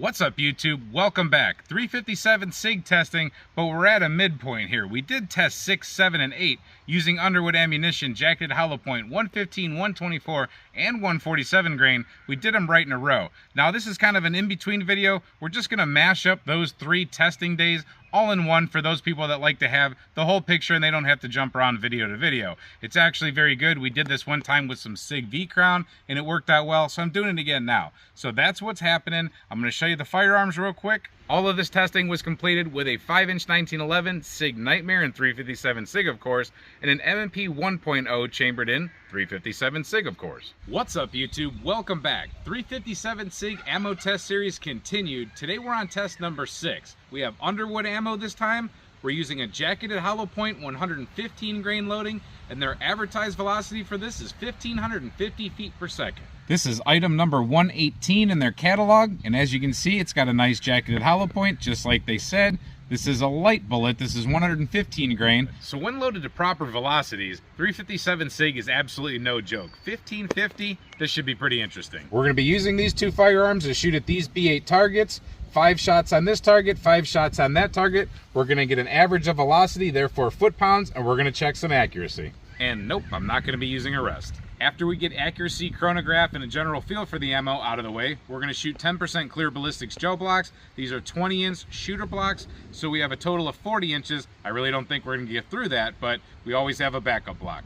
What's up, YouTube? Welcome back. 357 SIG testing, but we're at a midpoint here. We did test 6, 7, and 8 using Underwood ammunition, jacketed hollow point, 115, 124, and 147 grain. We did them right in a row. Now, this is kind of an in-between video. We're just going to mash up those 3 testing days all in one for those people that like to have the whole picture and they don't have to jump around video to video. It's actually very good. We did this one time with some SIG V-Crown and it worked out well, so I'm doing it again now. So that's what's happening. I'm going to show you the firearms real quick. All of this testing was completed with a 5-inch 1911 Sig Nightmare and 357 SIG, of course, and an M&P 1.0 chambered in 357 SIG, of course. What's up, YouTube? Welcome back. 357 SIG Ammo Test Series continued. Today we're on test number 6. We have Underwood Ammo this time. We're using a jacketed hollow point 115 grain loading, and their advertised velocity for this is 1,550 feet per second. This is item number 118 in their catalog, and as you can see, it's got a nice jacketed hollow point, just like they said. This is a light bullet. This is 115 grain. So when loaded to proper velocities, 357 SIG is absolutely no joke. 1550, this should be pretty interesting. We're going to be using these 2 firearms to shoot at these B8 targets. 5 shots on this target, 5 shots on that target. We're going to get an average of velocity, therefore foot-pounds, and we're going to check some accuracy. And nope, I'm not going to be using a rest. After we get accuracy, chronograph, and a general feel for the ammo out of the way, we're going to shoot 10% clear ballistics gel blocks. These are 20-inch shooter blocks, so we have a total of 40 inches. I really don't think we're going to get through that, but we always have a backup block.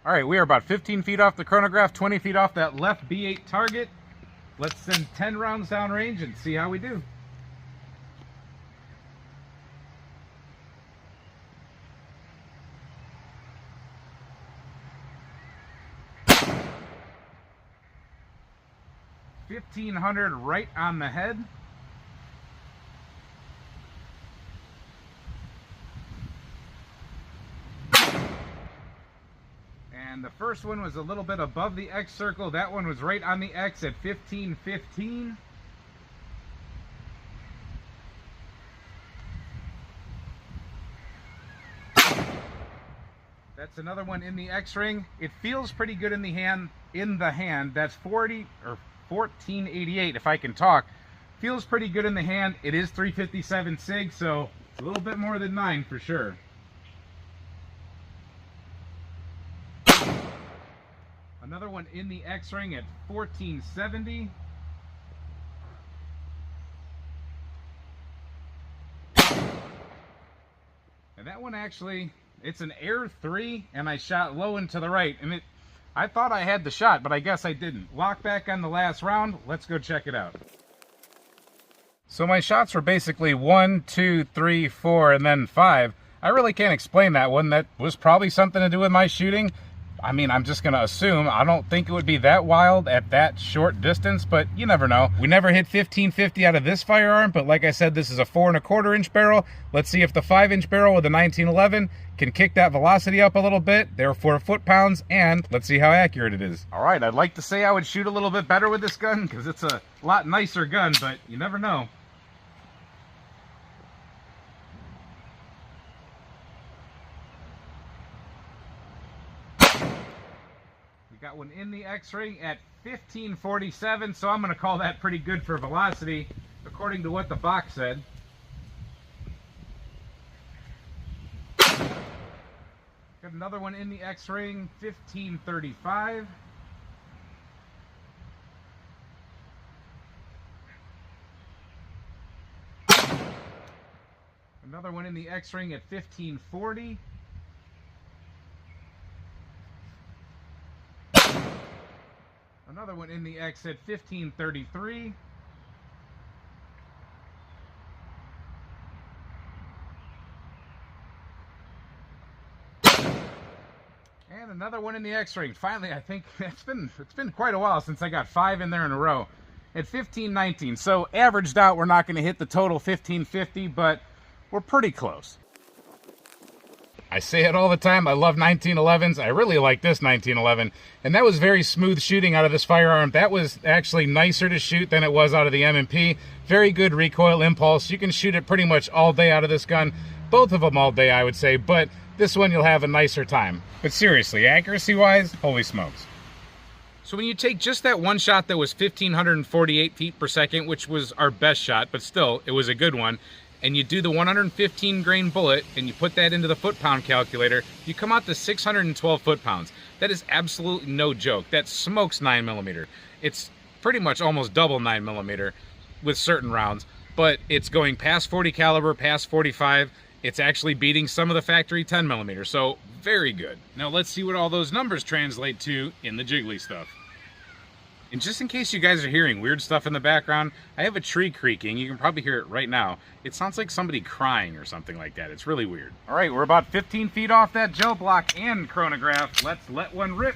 All right, we are about 15 feet off the chronograph, 20 feet off that left B8 target. Let's send 10 rounds downrange and see how we do. $1,500 right on the head. And the first one was a little bit above the X circle. That one was right on the X at 1515. That's another one in the X ring. It feels pretty good in the hand. That's 1488 if I can talk. Feels pretty good in the hand. It is 357 SIG, so it's a little bit more than 9 for sure. Another one in the X ring at 1470. And that one actually, it's an Air 3, and I shot low and to the right, and I thought I had the shot, but I guess I didn't. Lock back on the last round. Let's go check it out. So my shots were basically 1, 2, 3, 4, and then 5. I really can't explain that one. That was probably something to do with my shooting. I mean, I'm just going to assume. I don't think it would be that wild at that short distance, but you never know. We never hit 1550 out of this firearm, but like I said, this is a 4¼ inch barrel. Let's see if the 5-inch barrel with the 1911 can kick that velocity up a little bit, therefore foot-pounds, and let's see how accurate it is. All right, I'd like to say I would shoot a little bit better with this gun because it's a lot nicer gun, but you never know. Got one in the X-ring at 1547, so I'm going to call that pretty good for velocity, according to what the box said. Got another one in the X-ring, 1535. Another one in the X-ring at 1540. Another one in the X at 1533. And another one in the X-ring. Finally, I think it's been quite a while since I got 5 in there in a row at 1519. So averaged out, we're not going to hit the total 1550, but we're pretty close. I say it all the time, I love 1911s. I really like this 1911. And that was very smooth shooting out of this firearm. That was actually nicer to shoot than it was out of the M&P. Very good recoil impulse. You can shoot it pretty much all day out of this gun. Both of them all day, I would say, but this one you'll have a nicer time. But seriously, accuracy-wise, holy smokes. So when you take just that one shot that was 1,548 feet per second, which was our best shot, but still, it was a good one, and you do the 115 grain bullet, and you put that into the foot-pound calculator, you come out to 612 foot-pounds. That is absolutely no joke. That smokes 9mm. It's pretty much almost double 9mm with certain rounds, but it's going past 40 caliber, past 45. It's actually beating some of the factory 10mm, so very good. Now let's see what all those numbers translate to in the jiggly stuff. And just in case you guys are hearing weird stuff in the background, I have a tree creaking. You can probably hear it right now. It sounds like somebody crying or something like that. It's really weird. All right, we're about 15 feet off that gel block and chronograph. Let's let one rip.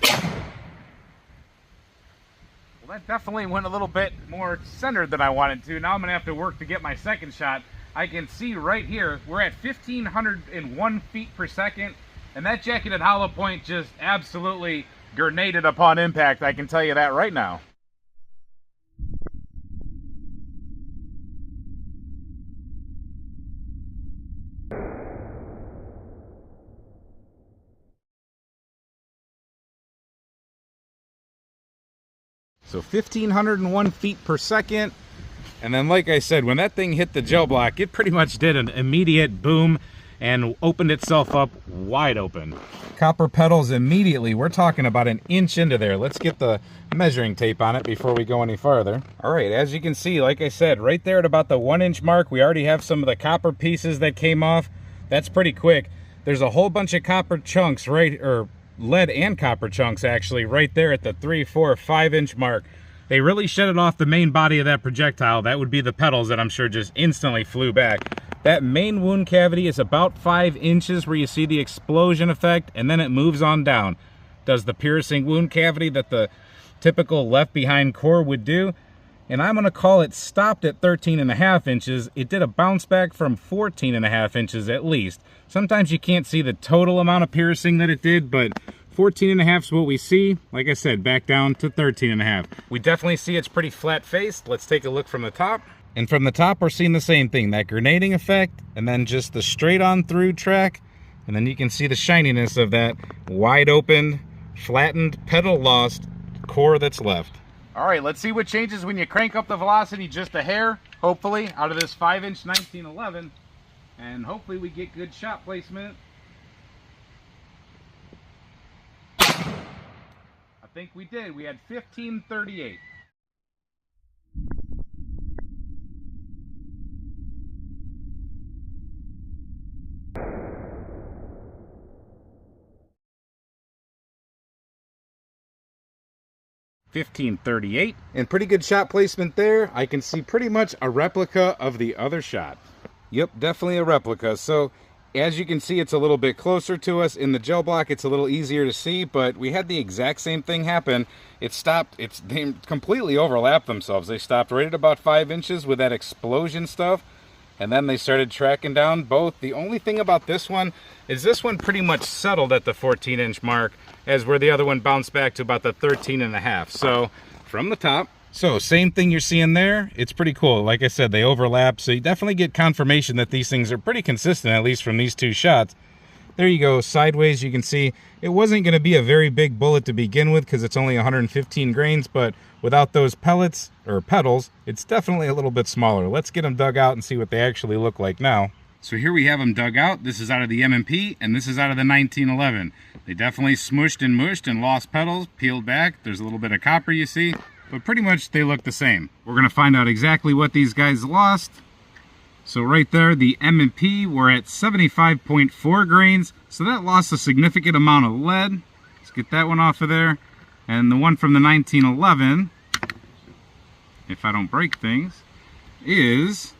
Well, that definitely went a little bit more centered than I wanted to. Now I'm gonna have to work to get my second shot. I can see right here, we're at 1,501 feet per second, and that jacketed hollow point just absolutely grenaded upon impact, I can tell you that right now. So 1,501 feet per second. And then, like I said, when that thing hit the gel block, it pretty much did an immediate boom and opened itself up wide open. Copper petals immediately. We're talking about an inch into there. Let's get the measuring tape on it before we go any farther. All right, as you can see, like I said, right there at about the 1 inch mark, we already have some of the copper pieces that came off. That's pretty quick. There's a whole bunch of copper chunks, right, or lead and copper chunks actually, right there at the 3, 4, 5 inch mark. They really shut it off the main body of that projectile. That would be the petals that I'm sure just instantly flew back. That main wound cavity is about 5 inches where you see the explosion effect, and then it moves on down. Does the piercing wound cavity that the typical left behind core would do. And I'm gonna call it stopped at 13.5 inches. It did a bounce back from 14.5 inches at least. Sometimes you can't see the total amount of piercing that it did, but 14.5 is what we see. Like I said, back down to 13.5. We definitely see it's pretty flat faced. Let's take a look from the top. And from the top, we're seeing the same thing, that grenading effect, and then just the straight on through track. And then you can see the shininess of that wide open, flattened, petal lost core that's left. All right, let's see what changes when you crank up the velocity just a hair, hopefully, out of this 5 inch 1911. And hopefully we get good shot placement. I think we did. We had 1538. $15.38, and pretty good shot placement there. I can see pretty much a replica of the other shot. Yep, definitely a replica. So as you can see, it's a little bit closer to us. In the gel block, it's a little easier to see, but we had the exact same thing happen. It stopped, they completely overlapped themselves. They stopped right at about 5 inches with that explosion stuff, and then they started tracking down both. The only thing about this one is this one pretty much settled at the 14 inch mark, as where the other one bounced back to about the 13.5. So from the top, so same thing you're seeing there. It's pretty cool. Like I said, they overlap, so you definitely get confirmation that these things are pretty consistent, at least from these two shots. There you go, sideways. You can see it wasn't going to be a very big bullet to begin with because it's only 115 grains, but without those pellets or petals, it's definitely a little bit smaller. Let's get them dug out and see what they actually look like now. So here we have them dug out. This is out of the M&P, and this is out of the 1911. They definitely smushed and mushed and lost petals, peeled back. There's a little bit of copper you see, but pretty much they look the same. We're going to find out exactly what these guys lost. So right there, the M&P, we're at 75.4 grains. So that lost a significant amount of lead. Let's get that one off of there. And the one from the 1911, if I don't break things, is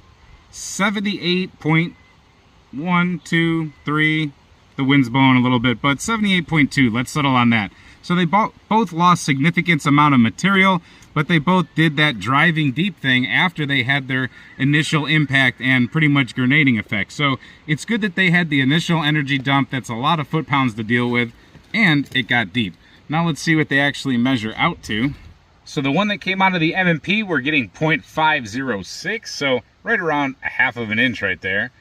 78.1, 2, 3. The wind's blowing a little bit, but 78.2. Let's settle on that. So they both lost significant amount of material, but they both did that driving deep thing after they had their initial impact and pretty much grenading effect. So it's good that they had the initial energy dump. That's a lot of foot-pounds to deal with, and it got deep. Now let's see what they actually measure out to. So the one that came out of the M&P, we're getting 0.506, so right around a half of an inch right there.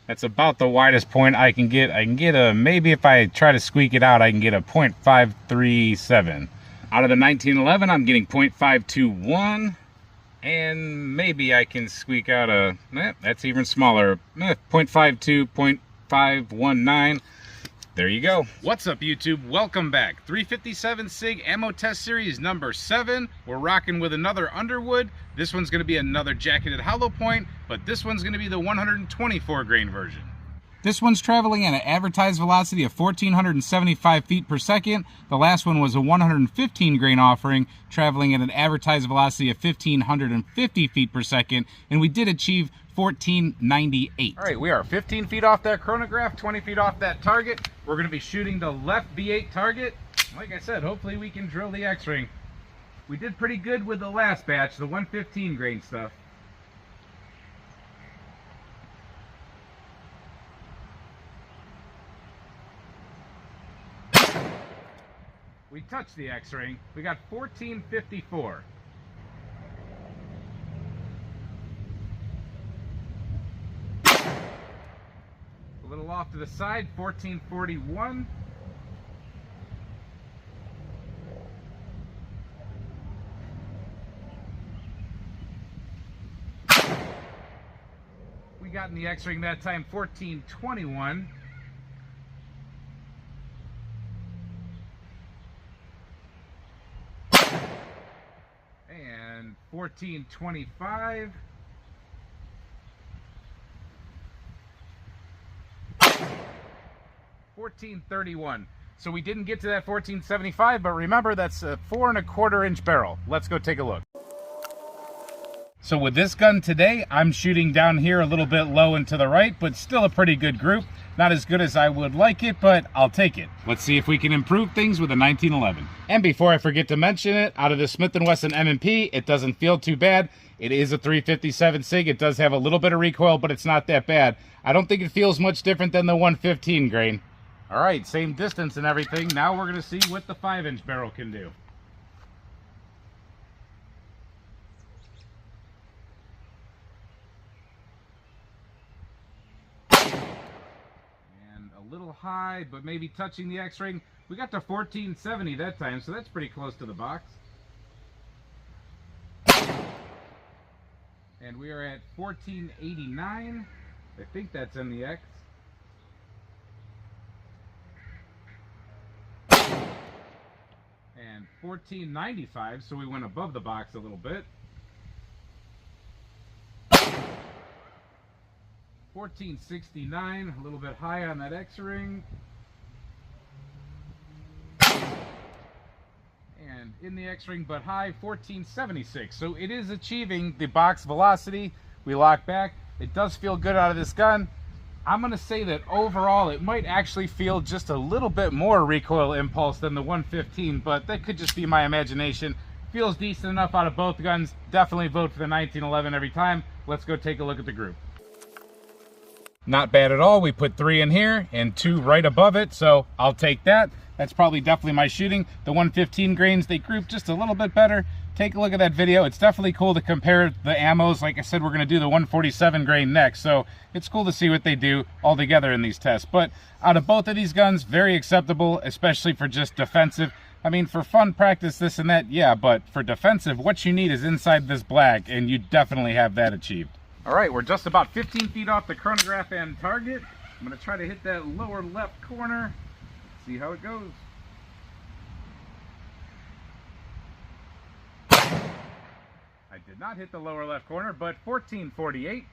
That's about the widest point I can get. I can get a, maybe if I try to squeak it out, I can get a .537. Out of the 1911, I'm getting .521. And maybe I can squeak out a, that's even smaller, .52, .519. There you go. What's up, YouTube? Welcome back. 357 Sig Ammo Test Series number 7. We're rocking with another Underwood. This one's going to be another jacketed hollow point, but this one's going to be the 124 grain version. This one's traveling at an advertised velocity of 1,475 feet per second. The last one was a 115 grain offering, traveling at an advertised velocity of 1,550 feet per second, and we did achieve 1498. All right, we are 15 feet off that chronograph, 20 feet off that target. We're going to be shooting the left B8 target. Like I said, hopefully we can drill the X-ring. We did pretty good with the last batch, the 115 grain stuff. We touched the X-ring. We got 1454. A little off to the side, 1441. We got in the X-ring that time, 1421. And 1425. 1431. So we didn't get to that 1475, but remember that's a 4 1/4 inch barrel. Let's go take a look. So with this gun today, I'm shooting down here a little bit low and to the right, but still a pretty good group. Not as good as I would like it, but I'll take it. Let's see if we can improve things with a 1911. And before I forget to mention it, out of the Smith & Wesson M&P, it doesn't feel too bad. It is a 357 Sig. It does have a little bit of recoil, but it's not that bad. I don't think it feels much different than the 115 grain. All right, same distance and everything. Now we're going to see what the 5-inch barrel can do. A little high, but maybe touching the X-ring. We got to 1470 that time, so that's pretty close to the box. And we are at 1489. I think that's in the X. And 1495, so we went above the box a little bit. 1469, a little bit high on that X-ring. And in the X-ring, but high, 1476. So it is achieving the box velocity. We lock back. It does feel good out of this gun. I'm going to say that overall it might actually feel just a little bit more recoil impulse than the 115, but that could just be my imagination. Feels decent enough out of both guns. Definitely vote for the 1911 every time. Let's go take a look at the group. Not bad at all. We put 3 in here and 2 right above it, so I'll take that. That's probably definitely my shooting. The 115 grains, they group just a little bit better. Take a look at that video. It's definitely cool to compare the ammos. Like I said, we're going to do the 147 grain next, so it's cool to see what they do all together in these tests. But out of both of these guns, very acceptable, especially for just defensive. I mean, for fun practice, this and that, yeah, but for defensive, what you need is inside this black, and you definitely have that achieved. All right, we're just about 15 feet off the chronograph and target. I'm going to try to hit that lower left corner. See how it goes. I did not hit the lower left corner, but 1448.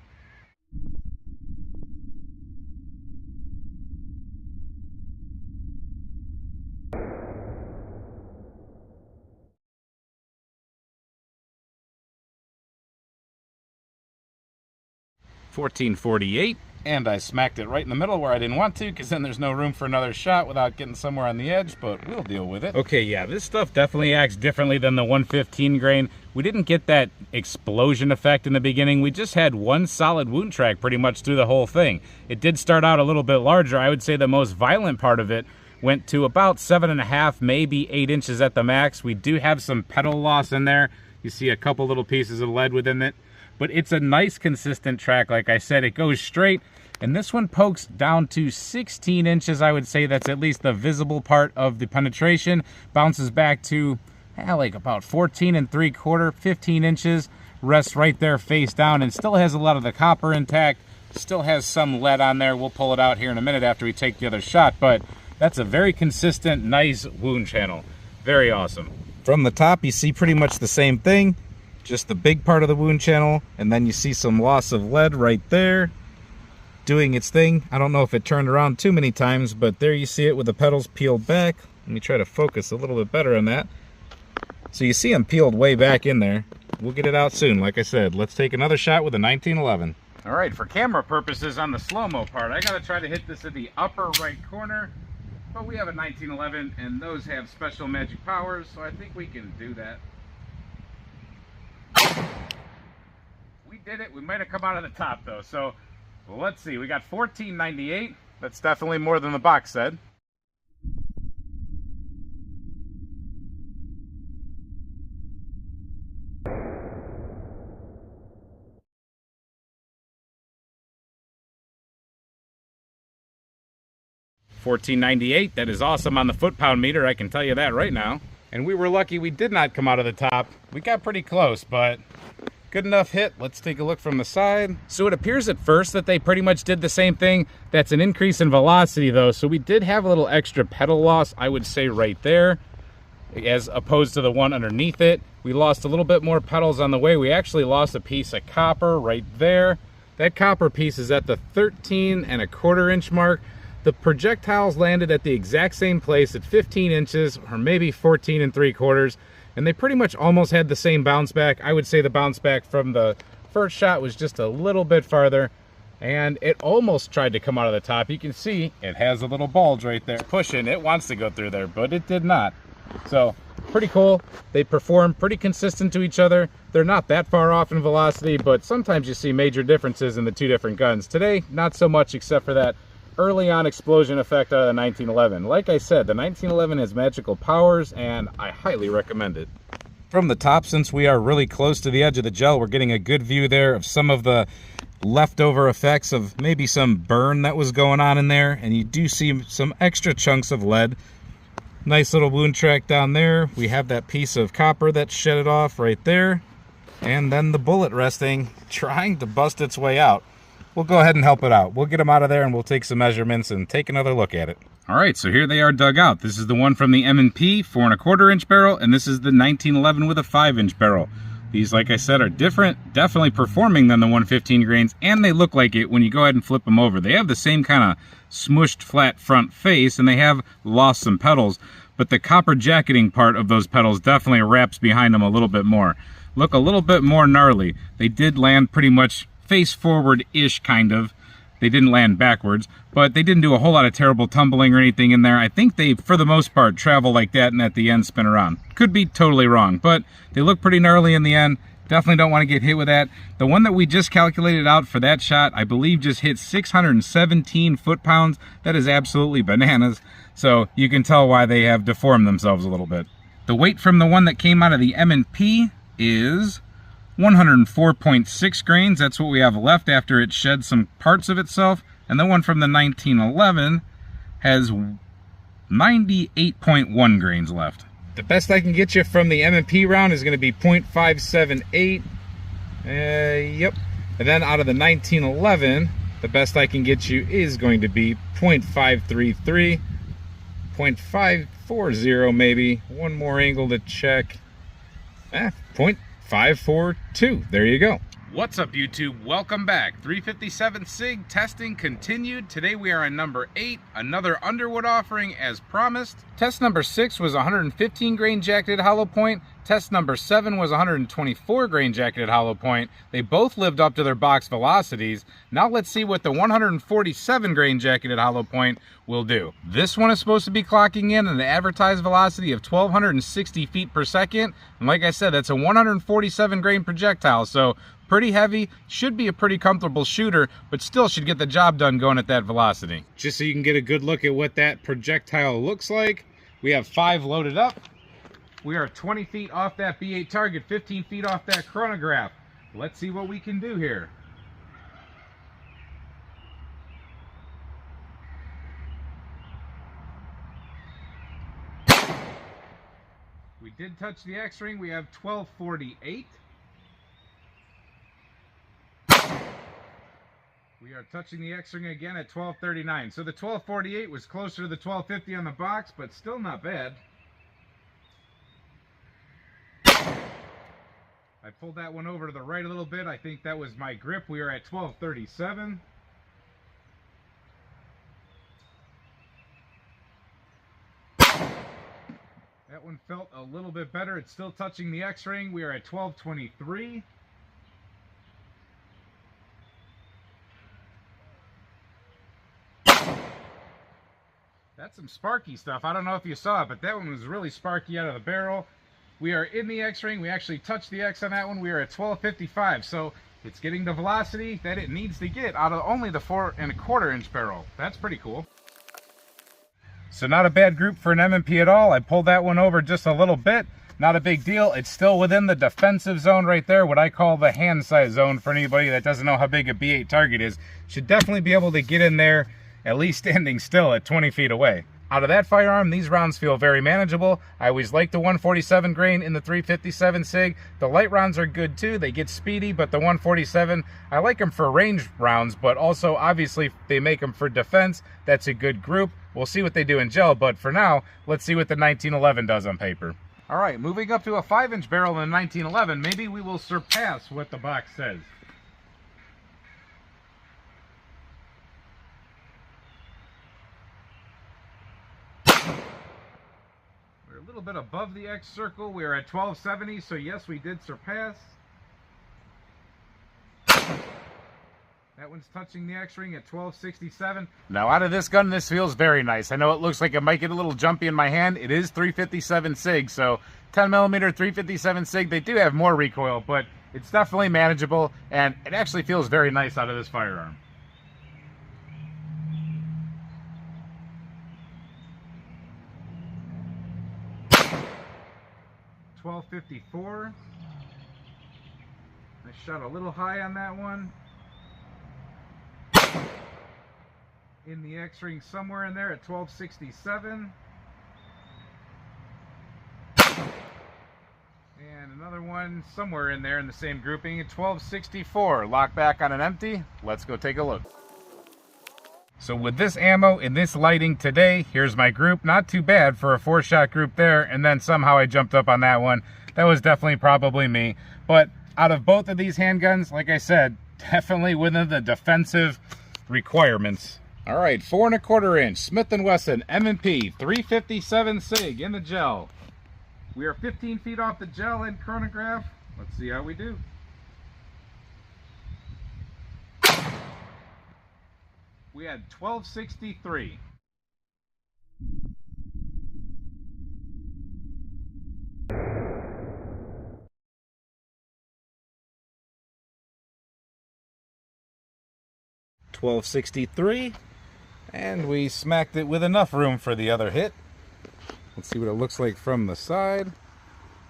.1448, and I smacked it right in the middle where I didn't want to, because then there's no room for another shot without getting somewhere on the edge, but we'll deal with it. Okay, yeah, this stuff definitely acts differently than the 115 grain. We didn't get that explosion effect in the beginning. We just had one solid wound track pretty much through the whole thing. It did start out a little bit larger. I would say the most violent part of it went to about 7.5, maybe 8 inches at the max. We do have some pedal loss in there. You see a couple little pieces of lead within it. But it's a nice consistent track. Like I said, it goes straight. And this one pokes down to 16 inches. I would say that's at least the visible part of the penetration. Bounces back to like about 14 3/4, 15 inches. Rests right there face down and still has a lot of the copper intact. Still has some lead on there. We'll pull it out here in a minute after we take the other shot, but that's a very consistent, nice wound channel. Very awesome. From the top, you see pretty much the same thing, just the big part of the wound channel, and then you see some loss of lead right there doing its thing. I don't know if it turned around too many times, but there you see it with the petals peeled back. Let me try to focus a little bit better on that. So you see them peeled way back in there. We'll get it out soon. Like I said, let's take another shot with a 1911. All right, for camera purposes on the slow-mo part, I gotta try to hit this in the upper right corner, but we have a 1911 and those have special magic powers, so I think we can do that. We did it. We might have come out of the top though, so well, let's see. We got 1498. That's definitely more than the box said. $14.98. That is awesome on the foot-pound meter, I can tell you that right now. And we were lucky we did not come out of the top. We got pretty close, but good enough hit. Let's take a look from the side. So it appears at first that they pretty much did the same thing. That's an increase in velocity though, so we did have a little extra pedal loss, I would say right there, as opposed to the one underneath it. We lost a little bit more pedals on the way. We actually lost a piece of copper right there. That copper piece is at the 13 1/4 inch mark. The projectiles landed at the exact same place at 15 inches or maybe 14 3/4, and they pretty much almost had the same bounce back. I would say the bounce back from the first shot was just a little bit farther, and it almost tried to come out of the top. You can see it has a little bulge right there. Pushing, it wants to go through there, but it did not. So pretty cool. They perform pretty consistent to each other. They're not that far off in velocity, but sometimes you see major differences in the two different guns. Today, not so much, except for that early on explosion effect out of the 1911. Like I said, the 1911 has magical powers and I highly recommend it. From the top, since we are really close to the edge of the gel, we're getting a good view there of some of the leftover effects of maybe some burn that was going on in there, and you do see some extra chunks of lead. Nice little wound track down there. We have that piece of copper that shedded off right there, and then the bullet resting, trying to bust its way out. We'll go ahead and help it out. We'll get them out of there and we'll take some measurements and take another look at it. All right, so here they are dug out. This is the one from the M&P 4 1/4 inch barrel, and this is the 1911 with a 5-inch barrel. These, like I said, are different, definitely performing than the 115 grains, and they look like it when you go ahead and flip them over. They have the same kind of smushed flat front face, and they have lost some petals, but the copper jacketing part of those petals definitely wraps behind them a little bit more. Look a little bit more gnarly. They did land pretty much face forward-ish, kind of. They didn't land backwards, but they didn't do a whole lot of terrible tumbling or anything in there. I think they, for the most part, travel like that and at the end spin around. Could be totally wrong, but they look pretty gnarly in the end. Definitely don't want to get hit with that. The one that we just calculated out for that shot, I believe just hit 617 foot-pounds. That is absolutely bananas. So you can tell why they have deformed themselves a little bit. The weight from the one that came out of the M&P is 104.6 grains. That's what we have left after it shed some parts of itself. And the one from the 1911 has 98.1 grains left. The best I can get you from the M&P round is going to be 0.578. Yep. And then out of the 1911, the best I can get you is going to be 0.533, 0.540 maybe. One more angle to check. 0.542. There you go. What's up, YouTube? Welcome back. 357 SIG testing continued. Today we are on number 8, another Underwood offering as promised. Test number 6 was 115 grain jacketed hollow point. Test number 7 was 124 grain jacketed hollow point. They both lived up to their box velocities. Now let's see what the 147 grain jacketed hollow point will do. This one is supposed to be clocking in at an advertised velocity of 1,260 feet per second. And like I said, that's a 147 grain projectile, so pretty heavy, should be a pretty comfortable shooter, but still should get the job done going at that velocity. Just so you can get a good look at what that projectile looks like, we have 5 loaded up. We are 20 feet off that B8 target, 15 feet off that chronograph. Let's see what we can do here. We did touch the X-ring. We have 1248. We are touching the X-ring again at 1239. So the 1248 was closer to the 1250 on the box, but still not bad. I pulled that one over to the right a little bit. I think that was my grip. We are at 1237. That one felt a little bit better. It's still touching the X-ring. We are at 1223. That's some sparky stuff. I don't know if you saw it, but that one was really sparky out of the barrel. We are in the X-ring. We actually touched the X on that one. We are at 1255. So it's getting the velocity that it needs to get out of only the 4 1/4 inch barrel. That's pretty cool. So not a bad group for an M&P at all. I pulled that one over just a little bit. Not a big deal. It's still within the defensive zone right there, what I call the hand size zone for anybody that doesn't know how big a B8 target is. Should definitely be able to get in there, at least standing still at 20 feet away. Out of that firearm, these rounds feel very manageable. I always like the 147 grain in the 357 SIG. The light rounds are good too. They get speedy, but the 147, I like them for range rounds, but also obviously they make them for defense. That's a good group. We'll see what they do in gel, but for now, let's see what the 1911 does on paper. All right, moving up to a 5-inch barrel in the 1911, maybe we will surpass what the box says. We're a little bit above the X circle. We are at 1270, so yes, we did surpass. That one's touching the X-ring at 1267. Now out of this gun, this feels very nice. I know it looks like it might get a little jumpy in my hand. It is 357 SIG, so 10mm 357 SIG. They do have more recoil, but it's definitely manageable, and it actually feels very nice out of this firearm. .1254. I shot a little high on that one. In the X-ring somewhere in there at 1267. And another one somewhere in there in the same grouping at 1264. Lock back on an empty. Let's go take a look. So with this ammo and this lighting today, here's my group. Not too bad for a 4-shot group there, and then somehow I jumped up on that one. That was definitely probably me. But out of both of these handguns, like I said, definitely within the defensive requirements. All right, 4 1/4 inch Smith & Wesson M&P 357 SIG in the gel. We are 15 feet off the gel and chronograph. Let's see how we do. We had 1263. .1263, and we smacked it with enough room for the other hit. Let's see what it looks like from the side.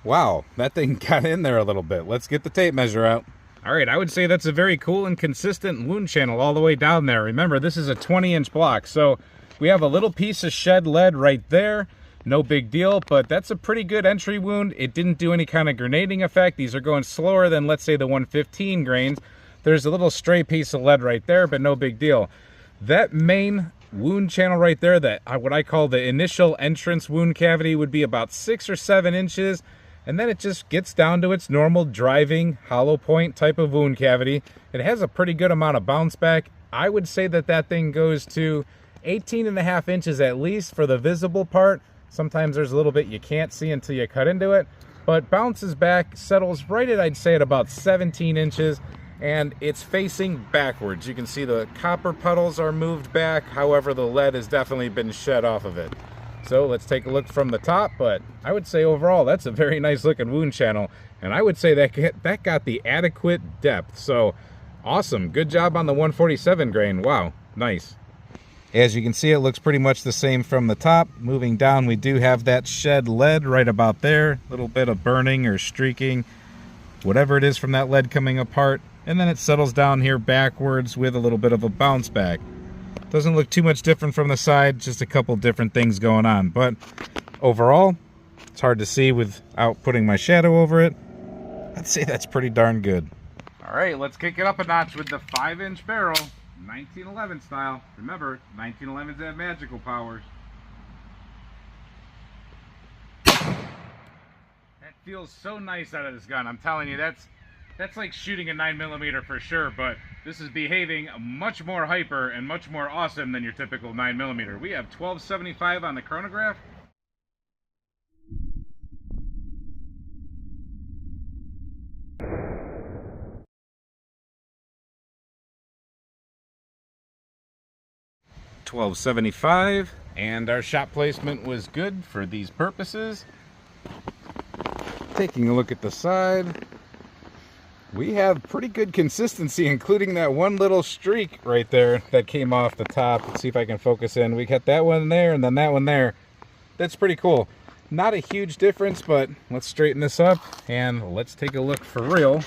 Wow, that thing got in there a little bit. Let's get the tape measure out. All right, I would say that's a very cool and consistent wound channel all the way down there. Remember, this is a 20-inch block, so we have a little piece of shed lead right there. No big deal, but that's a pretty good entry wound. It didn't do any kind of grenading effect. These are going slower than, let's say, the 115 grains. There's a little stray piece of lead right there, but no big deal. That main wound channel right there, that what I call the initial entrance wound cavity, would be about 6 or 7 inches, and then it just gets down to its normal driving hollow point type of wound cavity. It has a pretty good amount of bounce back. I would say that that thing goes to 18.5 inches at least for the visible part. Sometimes there's a little bit you can't see until you cut into it, but bounces back, settles right at, I'd say, at about 17 inches. And it's facing backwards. You can see the copper puddles are moved back. However, the lead has definitely been shed off of it. So let's take a look from the top, but I would say overall that's a very nice looking wound channel. And I would say that got the adequate depth. So awesome, good job on the 147 grain. Wow, nice. As you can see, it looks pretty much the same from the top. Moving down, we do have that shed lead right about there. A little bit of burning or streaking, whatever it is from that lead coming apart. And then it settles down here backwards with a little bit of a bounce back. Doesn't look too much different from the side, just a couple different things going on. But overall, It's hard to see without putting my shadow over it. I'd say that's pretty darn good. All right, let's kick it up a notch with the 5-inch barrel, 1911 style. Remember, 1911s have magical powers. That feels so nice out of this gun. I'm telling you, that's like shooting a 9mm for sure, but this is behaving much more hyper and much more awesome than your typical 9mm. We have 1275 on the chronograph. $12.75, and our shot placement was good for these purposes. Taking a look at the side, we have pretty good consistency, including that one little streak right there that came off the top. Let's see if I can focus in. We got that one there and then that one there. That's pretty cool. Not a huge difference, but let's straighten this up and let's take a look for real.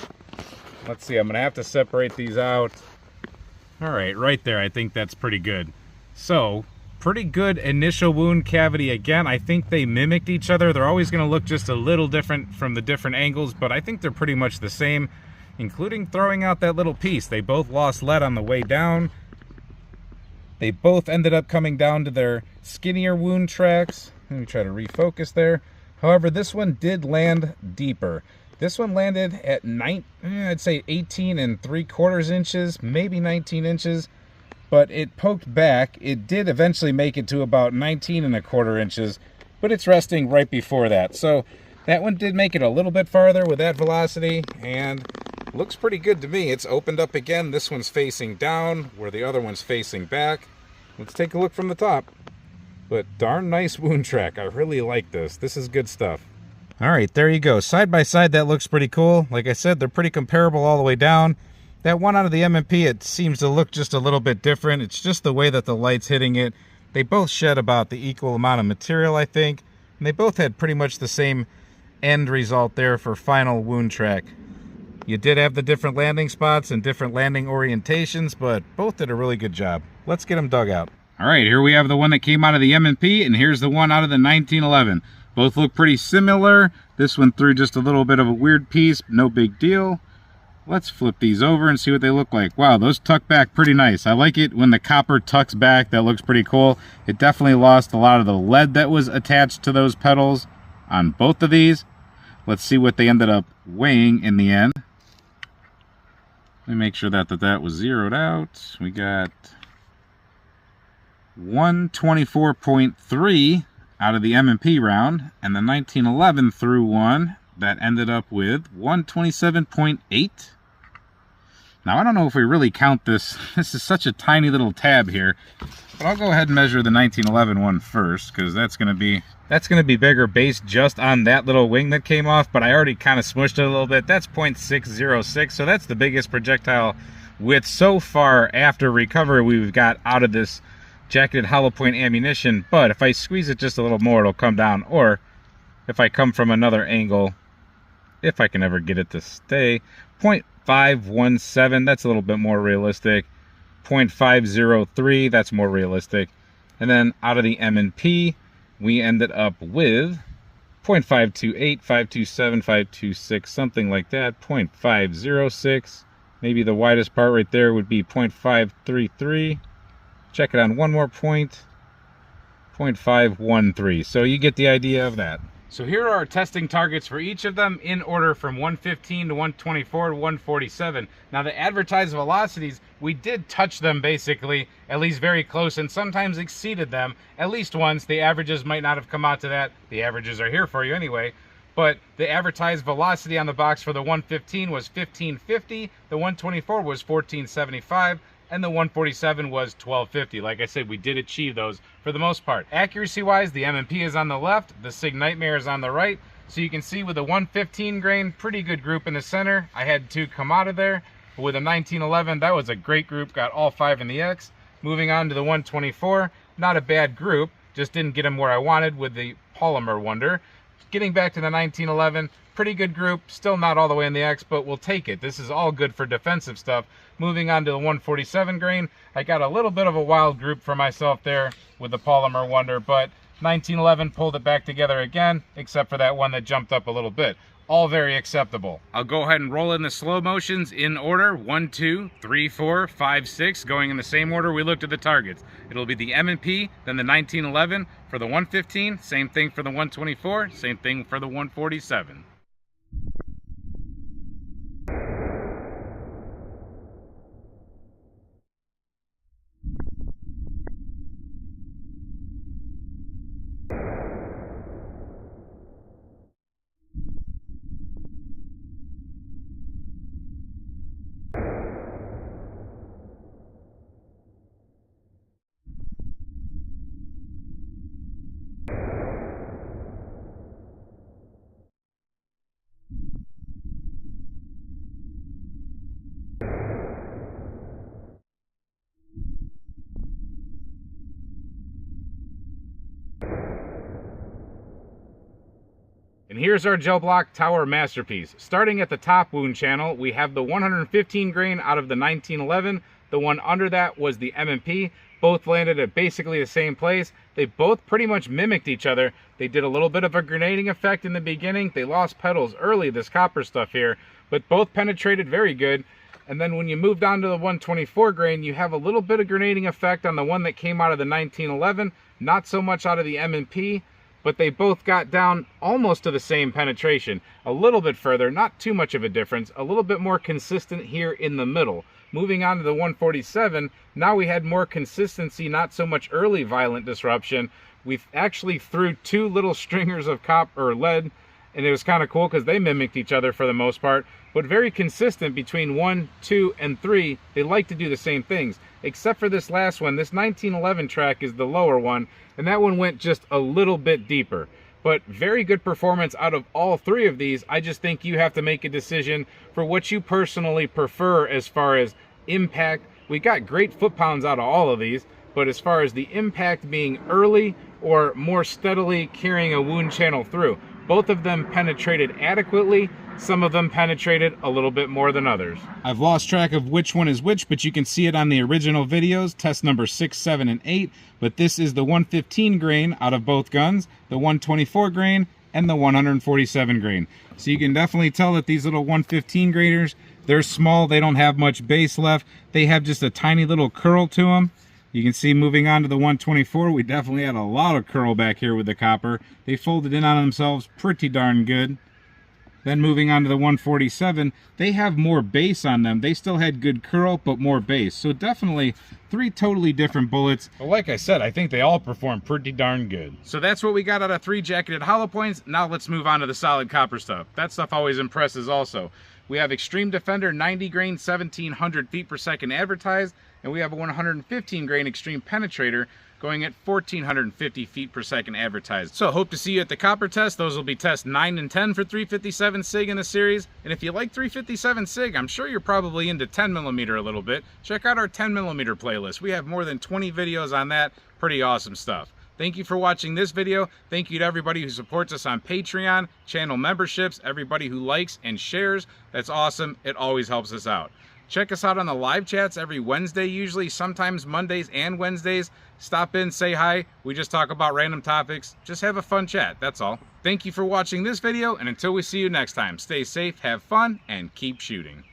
Let's see, I'm gonna have to separate these out. All right there, I think that's pretty good. So, pretty good initial wound cavity. Again, I think they mimicked each other. They're always going to look just a little different from the different angles, but I think they're pretty much the same, including throwing out that little piece. They both lost lead on the way down. They both ended up coming down to their skinnier wound tracks. Let me try to refocus there. However, this one did land deeper. This one landed at I'd say 18 3/4 inches, maybe 19 inches. But it poked back. It did eventually make it to about 19 1/4 inches, but it's resting right before that. So that one did make it a little bit farther with that velocity, and looks pretty good to me. It's opened up again. This one's facing down, where the other one's facing back. Let's take a look from the top. But darn nice wound track. I really like this. This is good stuff. All right, there you go. Side by side, that looks pretty cool. Like I said, they're pretty comparable all the way down. That one out of the M&P, it seems to look just a little bit different. It's just the way that the light's hitting it. They both shed about the equal amount of material, I think. And they both had pretty much the same end result there for final wound track. You did have the different landing spots and different landing orientations, but both did a really good job. Let's get them dug out. All right, here we have the one that came out of the M&P, and here's the one out of the 1911. Both look pretty similar. This one threw just a little bit of a weird piece, no big deal. Let's flip these over and see what they look like. Wow, those tuck back pretty nice. I like it when the copper tucks back. That looks pretty cool. It definitely lost a lot of the lead that was attached to those pedals on both of these. Let's see what they ended up weighing in the end. Let me make sure that was zeroed out. We got 124.3 out of the M&P round, and the 1911 threw one that ended up with 127.8. Now, I don't know if we really count this. This is such a tiny little tab here. But I'll go ahead and measure the 1911 one first, because that's going to be bigger based just on that little wing that came off, but I already kind of smushed it a little bit. That's 0.606, so that's the biggest projectile width so far after recovery we've got out of this jacketed hollow point ammunition. But if I squeeze it just a little more, it'll come down. Or if I come from another angle, if I can ever get it to stay, 0.517, that's a little bit more realistic. 0.503, that's more realistic. And then out of the M&P, we ended up with 0.528, 527, 526, something like that. 0.506, maybe the widest part right there would be 0.533. Check it on one more point, 0.513. So you get the idea of that. So here are our testing targets for each of them in order from 115 to 124 to 147. Now the advertised velocities, we did touch them basically, at least very close, and sometimes exceeded them at least once. The averages might not have come out to that. The averages are here for you anyway. But the advertised velocity on the box for the 115 was 1550, the 124 was 1475, and the 147 was 1250. Like I said, we did achieve those for the most part. Accuracy wise, the M&P is on the left, the Sig Nightmare is on the right. So you can see with the 115 grain, pretty good group in the center. I had two come out of there. But with a 1911, that was a great group, got all 5 in the X. Moving on to the 124, not a bad group, just didn't get them where I wanted with the polymer wonder. Getting back to the 1911, pretty good group, still not all the way in the X, but we'll take it. This is all good for defensive stuff. Moving on to the 147 grain, I got a little bit of a wild group for myself there with the polymer wonder, but 1911 pulled it back together again, except for that one that jumped up a little bit. All very acceptable. I'll go ahead and roll in the slow motions in order. 1, 2, 3, 4, 5, 6, going in the same order we looked at the targets. It'll be the M&P, then the 1911 for the 115, same thing for the 124, same thing for the 147. And here's our gel block tower masterpiece. Starting at the top wound channel, we have the 115 grain out of the 1911. The one under that was the M&P. Both landed at basically the same place. They both pretty much mimicked each other. They did a little bit of a grenading effect in the beginning. They lost petals early, this copper stuff here, but both penetrated very good. And then when you moved on to the 124 grain, you have a little bit of grenading effect on the one that came out of the 1911, not so much out of the M&P. But they both got down almost to the same penetration. A little bit further, not too much of a difference, a little bit more consistent here in the middle. Moving on to the 147, now we had more consistency, not so much early violent disruption. We actually threw 2 little stringers of copper or lead, and it was kind of cool because they mimicked each other for the most part, but very consistent between 1, 2, and 3. They like to do the same things, except for this last one. This 1911 track is the lower one, and that one went just a little bit deeper. But very good performance out of all 3 of these. I just think you have to make a decision for what you personally prefer as far as impact. We got great foot-pounds out of all of these, but as far as the impact being early or more steadily carrying a wound channel through, both of them penetrated adequately. Some of them penetrated a little bit more than others. I've lost track of which one is which, but you can see it on the original videos, test number 6, 7, and 8. But this is the 115 grain out of both guns, the 124 grain, and the 147 grain. So you can definitely tell that these little 115 grainers, they're small, they don't have much base left. They have just a tiny little curl to them. You can see moving on to the 124, we definitely had a lot of curl back here with the copper. They folded in on themselves pretty darn good. Then moving on to the 147, they have more base on them. They still had good curl, but more base. So definitely 3 totally different bullets. But like I said, I think they all perform pretty darn good. So that's what we got out of 3 jacketed hollow points. Now let's move on to the solid copper stuff. That stuff always impresses also. We have Extreme Defender 90 grain, 1700 feet per second advertised, and we have a 115 grain Extreme Penetrator going at 1450 feet per second advertised. So hope to see you at the copper test. Those will be test 9 and 10 for 357 SIG in the series. And if you like 357 SIG, I'm sure you're probably into 10mm a little bit. Check out our 10mm playlist. We have more than 20 videos on that. Pretty awesome stuff. Thank you for watching this video. Thank you to everybody who supports us on Patreon, channel memberships, everybody who likes and shares. That's awesome. It always helps us out. Check us out on the live chats every Wednesday, usually, sometimes Mondays and Wednesdays. Stop in, say hi. We just talk about random topics. Just have a fun chat, that's all. Thank you for watching this video, and until we see you next time, stay safe, have fun, and keep shooting.